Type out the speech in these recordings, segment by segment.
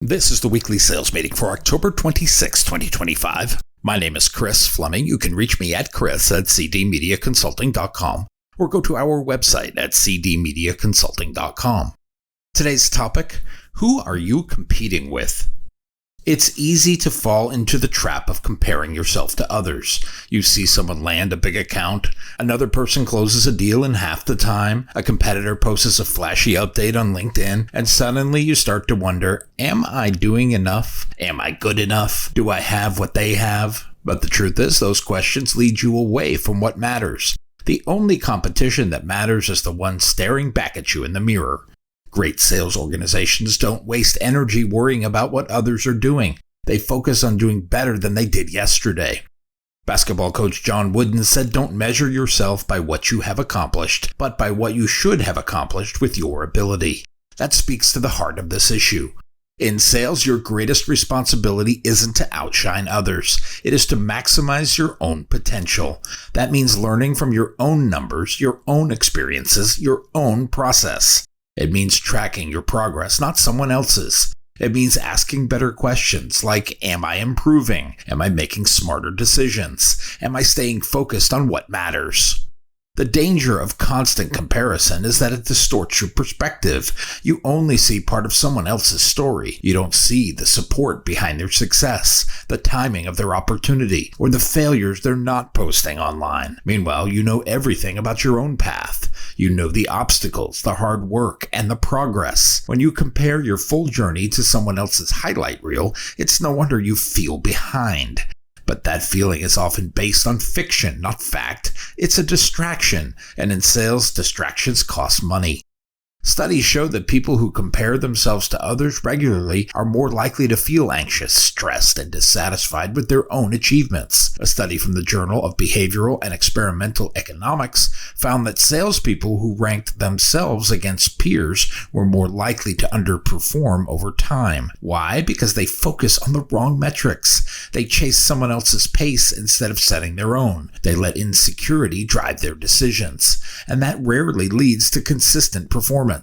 This is the weekly sales meeting for October 26, 2025. My name is Chris Fleming. You can reach me at chris@cdmediaconsulting.com or go to our website at cdmediaconsulting.com. Today's topic, who are you competing with? It's easy to fall into the trap of comparing yourself to others. You see someone land a big account, another person closes a deal in half the time, a competitor posts a flashy update on LinkedIn, and suddenly you start to wonder, am I doing enough? Am I good enough? Do I have what they have? But the truth is, those questions lead you away from what matters. The only competition that matters is the one staring back at you in the mirror. Great sales organizations don't waste energy worrying about what others are doing. They focus on doing better than they did yesterday. Basketball coach John Wooden said, "Don't measure yourself by what you have accomplished, but by what you should have accomplished with your ability." That speaks to the heart of this issue. In sales, your greatest responsibility isn't to outshine others. It is to maximize your own potential. That means learning from your own numbers, your own experiences, your own process. It means tracking your progress, not someone else's. It means asking better questions like, am I improving? Am I making smarter decisions? Am I staying focused on what matters? The danger of constant comparison is that it distorts your perspective. You only see part of someone else's story. You don't see the support behind their success, the timing of their opportunity, or the failures they're not posting online. Meanwhile, you know everything about your own path. You know the obstacles, the hard work, and the progress. When you compare your full journey to someone else's highlight reel, it's no wonder you feel behind. But that feeling is often based on fiction, not fact. It's a distraction, and in sales, distractions cost money. Studies show that people who compare themselves to others regularly are more likely to feel anxious, stressed, and dissatisfied with their own achievements. A study from the Journal of Behavioral and Experimental Economics found that salespeople who ranked themselves against peers were more likely to underperform over time. Why? Because they focus on the wrong metrics. They chase someone else's pace instead of setting their own. They let insecurity drive their decisions, and that rarely leads to consistent performance.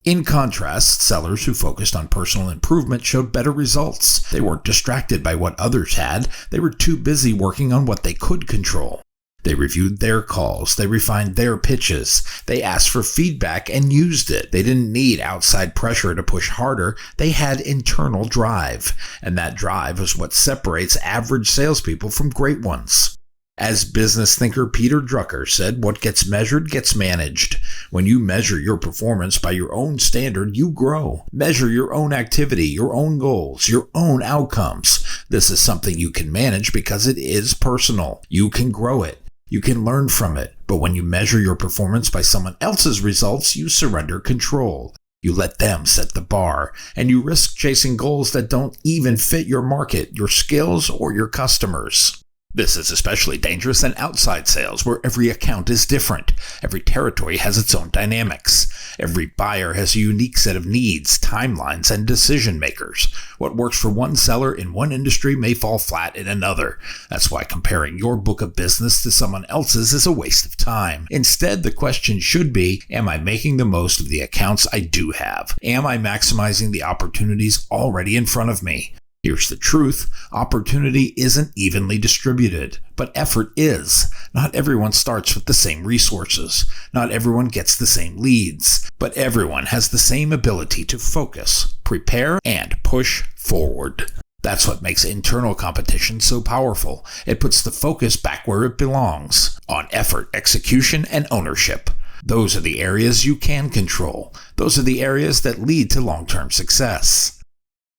In contrast, sellers who focused on personal improvement showed better results. They weren't distracted by what others had. They were too busy working on what they could control. They reviewed their calls. They refined their pitches. They asked for feedback and used it. They didn't need outside pressure to push harder. They had internal drive. And that drive is what separates average salespeople from great ones. As business thinker Peter Drucker said, what gets measured gets managed. When you measure your performance by your own standard, you grow. Measure your own activity, your own goals, your own outcomes. This is something you can manage because it is personal. You can grow it. You can learn from it. But when you measure your performance by someone else's results, you surrender control. You let them set the bar, and you risk chasing goals that don't even fit your market, your skills, or your customers. This is especially dangerous in outside sales, where every account is different. Every territory has its own dynamics. Every buyer has a unique set of needs, timelines, and decision makers. What works for one seller in one industry may fall flat in another. That's why comparing your book of business to someone else's is a waste of time. Instead, the question should be, am I making the most of the accounts I do have? Am I maximizing the opportunities already in front of me? Here's the truth. Opportunity isn't evenly distributed, but effort is. Not everyone starts with the same resources. Not everyone gets the same leads, but everyone has the same ability to focus, prepare, and push forward. That's what makes internal competition so powerful. It puts the focus back where it belongs, on effort, execution, and ownership. Those are the areas you can control. Those are the areas that lead to long-term success.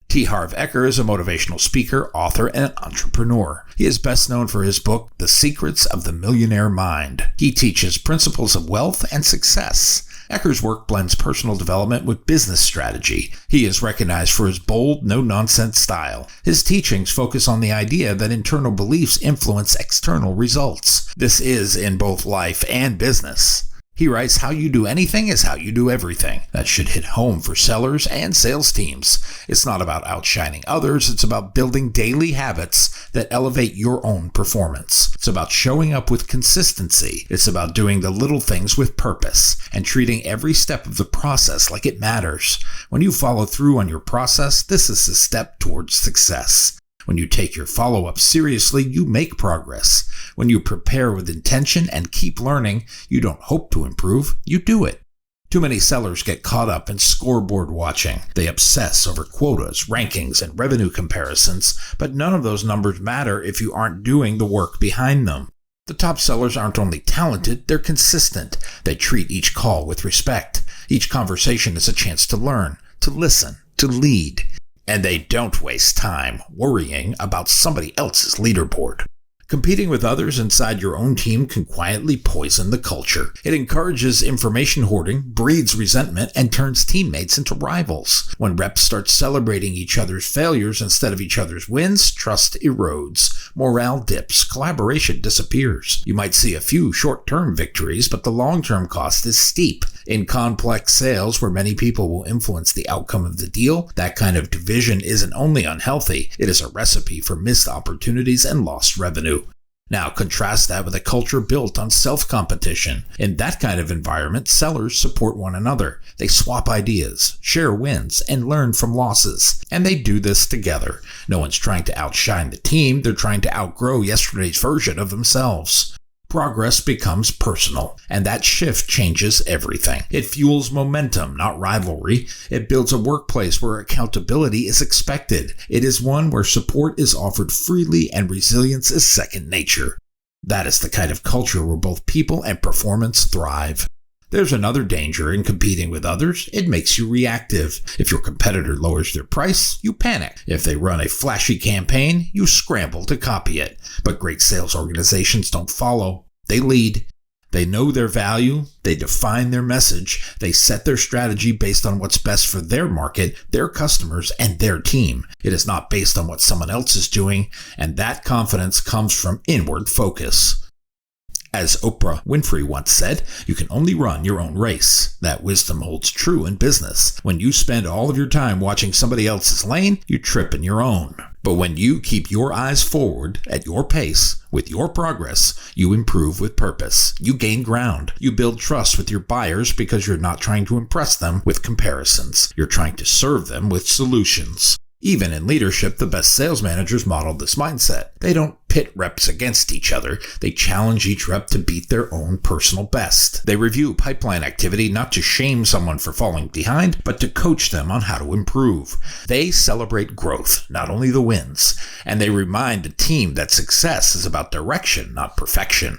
T. Harv Eker is a motivational speaker, author, and entrepreneur. He is best known for his book, The Secrets of the Millionaire Mind. He teaches principles of wealth and success. Eker's work blends personal development with business strategy. He is recognized for his bold, no-nonsense style. His teachings focus on the idea that internal beliefs influence external results. This is in both life and business. He writes, "How you do anything is how you do everything." That should hit home for sellers and sales teams. It's not about outshining others. It's about building daily habits that elevate your own performance. It's about showing up with consistency. It's about doing the little things with purpose and treating every step of the process like it matters. When you follow through on your process, this is a step towards success. When you take your follow-up seriously, you make progress. When you prepare with intention and keep learning, you don't hope to improve, you do it. Too many sellers get caught up in scoreboard watching. They obsess over quotas, rankings, and revenue comparisons, but none of those numbers matter if you aren't doing the work behind them. The top sellers aren't only talented, they're consistent. They treat each call with respect. Each conversation is a chance to learn, to listen, to lead. And they don't waste time worrying about somebody else's leaderboard. Competing with others inside your own team can quietly poison the culture. It encourages information hoarding, breeds resentment, and turns teammates into rivals. When reps start celebrating each other's failures instead of each other's wins, trust erodes. Morale dips. Collaboration disappears. You might see a few short-term victories, but the long-term cost is steep. In complex sales, where many people will influence the outcome of the deal, that kind of division isn't only unhealthy, it is a recipe for missed opportunities and lost revenue. Now contrast that with a culture built on self-competition. In that kind of environment, sellers support one another. They swap ideas, share wins, and learn from losses. And they do this together. No one's trying to outshine the team, they're trying to outgrow yesterday's version of themselves. Progress becomes personal, and that shift changes everything. It fuels momentum, not rivalry. It builds a workplace where accountability is expected. It is one where support is offered freely and resilience is second nature. That is the kind of culture where both people and performance thrive. There's another danger in competing with others. It makes you reactive. If your competitor lowers their price, you panic. If they run a flashy campaign, you scramble to copy it. But great sales organizations don't follow. They lead. They know their value. They define their message. They set their strategy based on what's best for their market, their customers, and their team. It is not based on what someone else is doing, and that confidence comes from inward focus. As Oprah Winfrey once said, you can only run your own race. That wisdom holds true in business. When you spend all of your time watching somebody else's lane, you trip in your own. But when you keep your eyes forward at your pace, with your progress, you improve with purpose. You gain ground. You build trust with your buyers because you're not trying to impress them with comparisons. You're trying to serve them with solutions. Even in leadership, the best sales managers model this mindset. They don't pit reps against each other. They challenge each rep to beat their own personal best. They review pipeline activity not to shame someone for falling behind, but to coach them on how to improve. They celebrate growth, not only the wins. And they remind the team that success is about direction, not perfection.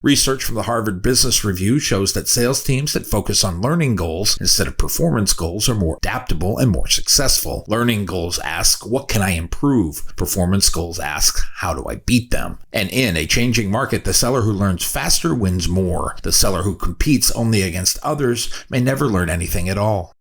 Research from the Harvard Business Review shows that sales teams that focus on learning goals instead of performance goals are more adaptable and more successful. Learning goals ask, what can I improve? Performance goals ask, how do I beat them? And in a changing market, the seller who learns faster wins more. The seller who competes only against others may never learn anything at all.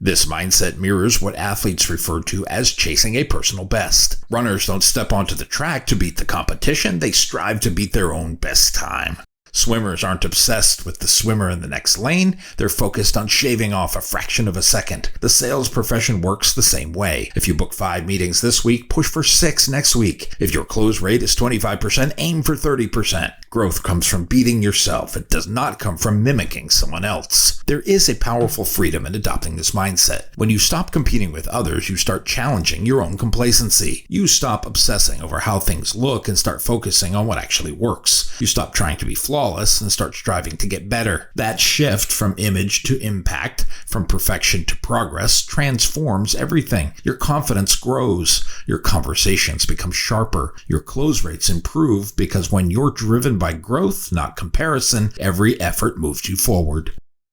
This mindset mirrors what athletes refer to as chasing a personal best. Runners don't step onto the track to beat the competition, they strive to beat their own best time. Swimmers aren't obsessed with the swimmer in the next lane, they're focused on shaving off a fraction of a second. The sales profession works the same way. If you book 5 meetings this week, push for 6 next week. If your close rate is 25%, aim for 30%. Growth comes from beating yourself. It does not come from mimicking someone else. There is a powerful freedom in adopting this mindset. When you stop competing with others, you start challenging your own complacency. You stop obsessing over how things look and start focusing on what actually works. You stop trying to be flawless and start striving to get better. That shift from image to impact, from perfection to progress, transforms everything. Your confidence grows. Your conversations become sharper. Your close rates improve because when you're driven by growth, not comparison, every effort moves you forward.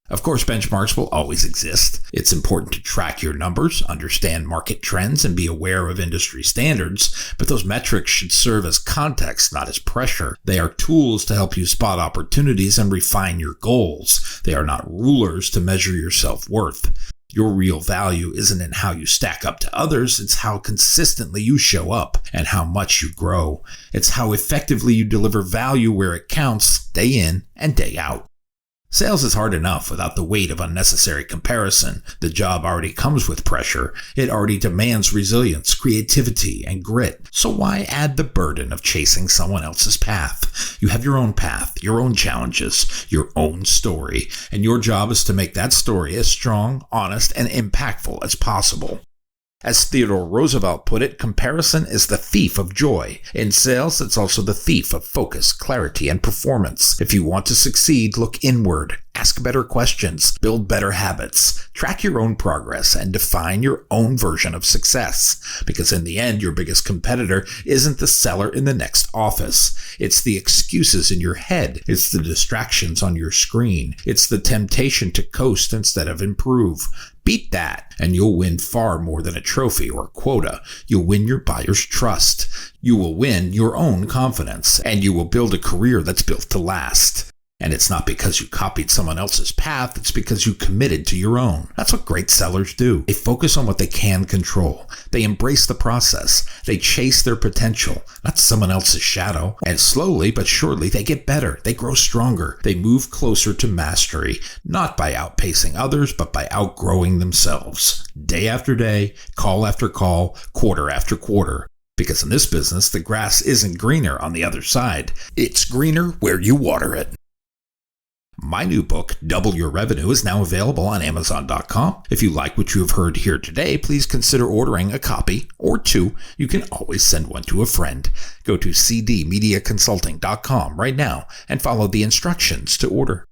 Of course, benchmarks will always exist. It's important to track your numbers, understand market trends, and be aware of industry standards, but those metrics should serve as context, not as pressure. They are tools to help you spot opportunities and refine your goals. They are not rulers to measure your self-worth. Your real value isn't in how you stack up to others, it's how consistently you show up and how much you grow. It's how effectively you deliver value where it counts, day in and day out. Sales is hard enough without the weight of unnecessary comparison. The job already comes with pressure. It already demands resilience, creativity, and grit. So why add the burden of chasing someone else's path? You have your own path, your own challenges, your own story, and your job is to make that story as strong, honest, and impactful as possible. As Theodore Roosevelt put it, comparison is the thief of joy. In sales, it's also the thief of focus, clarity, and performance. If you want to succeed, look inward. Ask better questions, build better habits, track your own progress, and define your own version of success. Because in the end, your biggest competitor isn't the seller in the next office. It's the excuses in your head. It's the distractions on your screen. It's the temptation to coast instead of improve. Beat that, and you'll win far more than a trophy or quota. You'll win your buyer's trust. You will win your own confidence, and you will build a career that's built to last. And it's not because you copied someone else's path, it's because you committed to your own. That's what great sellers do. They focus on what they can control. They embrace the process. They chase their potential, not someone else's shadow. And slowly but surely, they get better. They grow stronger. They move closer to mastery, not by outpacing others, but by outgrowing themselves. Day after day, call after call, quarter after quarter. Because in this business, the grass isn't greener on the other side. It's greener where you water it. My new book, Double Your Revenue, is now available on Amazon.com. If you like what you have heard here today, please consider ordering a copy or two. You can always send one to a friend. Go to cdmediaconsulting.com right now and follow the instructions to order.